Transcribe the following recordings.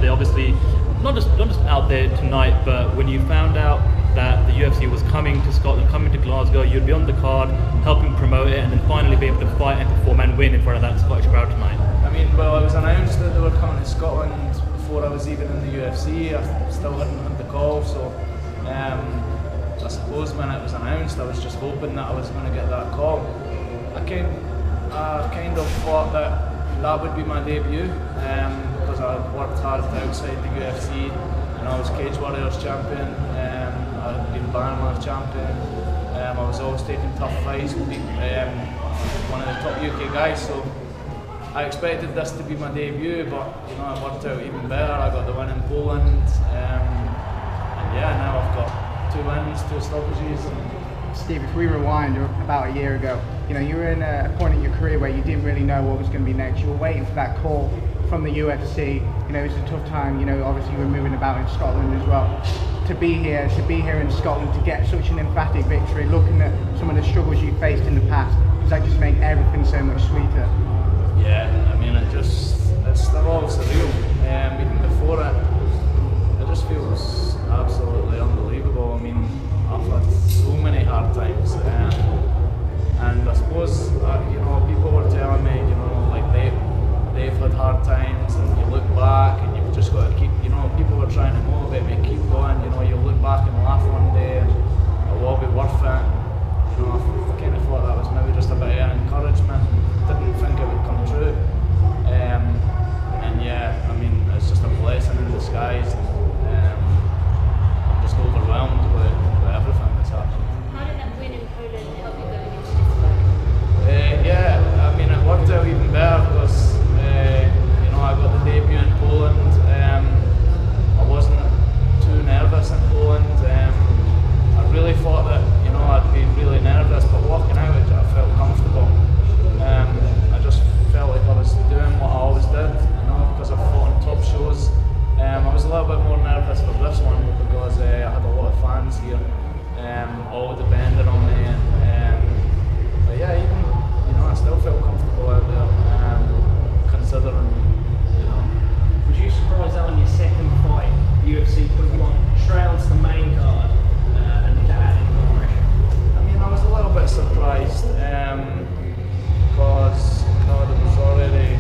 there, obviously, not just out there tonight, but when you found out that the UFC was coming to Scotland, coming to Glasgow, you'd be on the card, helping promote it, and then finally be able to fight and perform and win in front of that Scottish crowd tonight? I mean, well, it was announced that they were coming to Scotland before I was even in the UFC. I still hadn't had the call, so I suppose when it was announced, I was just hoping that I was going to get that call. I kind of thought that would be my debut, because I worked hard outside the UFC. I was Cage Warriors champion, I had been Bantamweight champion, I was always taking tough fights, beat one of the top UK guys, so I expected this to be my debut, but it worked out even better. I got the win in Poland, and yeah, now I've got 2 wins, 2 stoppages. Steve, if we rewind about a year ago, you were in a point in your career where you didn't really know what was going to be next. You were waiting for that call from the UFC. It was a tough time. Obviously you were moving about in Scotland as well. To be here in Scotland, to get such an emphatic victory, looking at some of the struggles you faced in the past, does that just make everything so much sweeter? Yeah, I mean, it's still all surreal. Even before it just feels absolutely unbelievable. I mean, I've had so many hard times, and I suppose people were telling me, like they've had hard times, and you look back and you've just got to keep. People were trying to motivate me, keep going. You'll look back and laugh one day, and it'll all be worth it. I kind of thought that was maybe just a bit of encouragement. Didn't think it would come true, and yeah, I mean, it's just a blessing in disguise. I'm just overwhelmed with everything that's happened. How did that win in Poland help you going into this fight? Yeah, I mean, it worked out even better because I got the debut in Poland. I wasn't too nervous in Poland. I really thought that I'd be really nervous, but walking out I felt comfortable. I just felt like I was doing what I always did, because I've fought on top shows. I was a little bit more nervous for this one because I had a lot of fans here, all depending on me. But yeah, even I still felt comfortable out there, considering. Was you surprised that on your second fight, the UFC put you on straight onto the main card, and did that add any more pressure? I mean, I was a little bit surprised, because there was already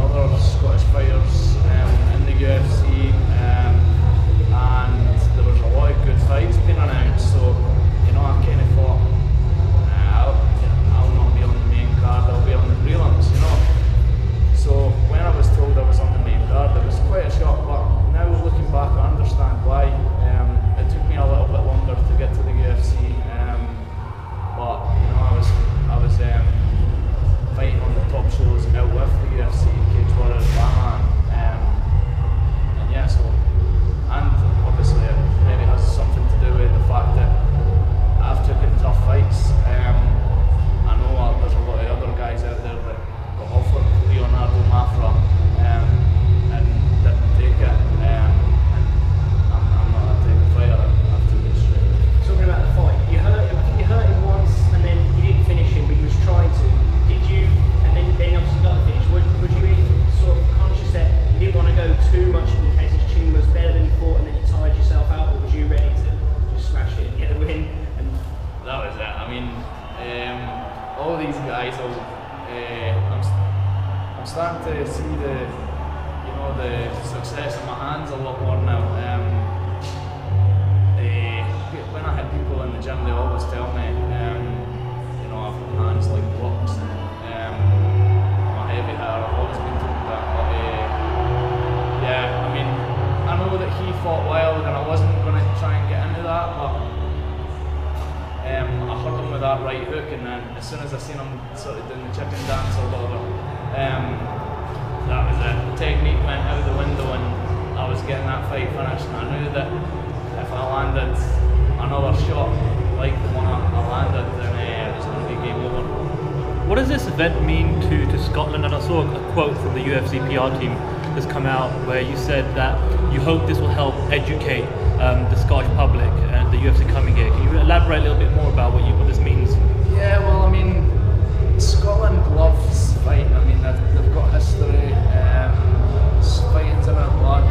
other Scottish fighters in the UFC, and there was a lot of good fights being announced. So, I kind of thought, I'll not be on the main card, I'll be on the prelims, So when I was told I was on the main card, it was quite a shock. But now looking back, I understand why. It took me a little bit longer to get to the UFC, but I was fighting on the top shows out with the UFC, Cage Warriors, Batman, and yeah. So, and obviously it maybe has something to do with the fact that I've taken tough fights. I know there's a lot of other guys out there that got offered Leonardo Mafra and didn't take it. I'm not that type of fighter. I've took it straight. Talking about the fight, I think you hurt him once, and then you didn't finish him, but you was trying to. Did you? And then obviously got the finish. Was you really sort of conscious that you didn't want to go too much in case his chin was better than you thought, and then you tired yourself out, or was you ready to just smash it and get the win? And that was it. I mean, all these guys, I'm starting to see the success in my hands a lot more now. When I hit people in the gym, they always tell me, I've got hands like blocks. I'm a heavy hitter. I've always been told that. But yeah, I mean, I know that he fought wild, and I wasn't going to try and get into that, but I hurt him with that right hook, and then as soon as I seen him sort of doing the chicken dance or whatever, that was it. The technique went out the window, and I was getting that fight finished, and I knew that if I landed another shot like the one I landed, then it was going to be game over. What does this event mean to Scotland? And I saw a quote from the UFC PR team that's come out where you said that you hope this will help educate the Scottish public and the UFC coming here. Can you elaborate a little bit more about what this means? Yeah, well, I mean, Scotland loves fighting. I mean, they've got history. Fighting's in our blood.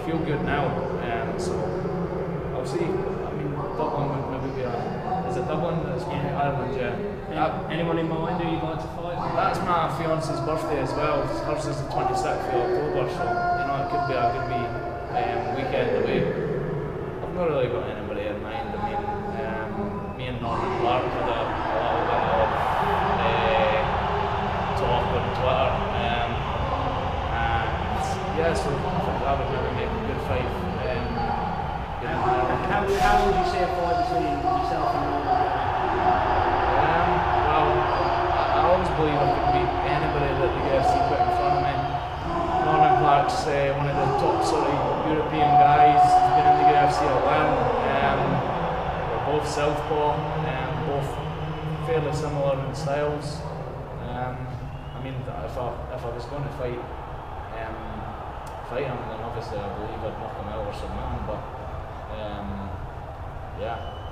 feel good now. So I'll see. I mean, Dublin would maybe be is it Dublin? It's Ireland, yeah. Anyone in mind who you'd like to fight? That's my fiance's birthday as well. Hers is the 26th of October, so it could be a good weekend away. I've not really got anybody in mind. I mean, me and Norman Clark had a little bit of talk on Twitter, and yeah, so I think that would really make a good fight. How would you see a fight between yourself and Norman? Well, I always believe I can beat anybody that the UFC put in front of me. Norman Clark's one of the top sort of European guys. He's been in the UFC a while. We're both southpaw, both fairly similar in styles. I mean, if I was going to fight him, then obviously I believe I'd knock him out or something. But yeah.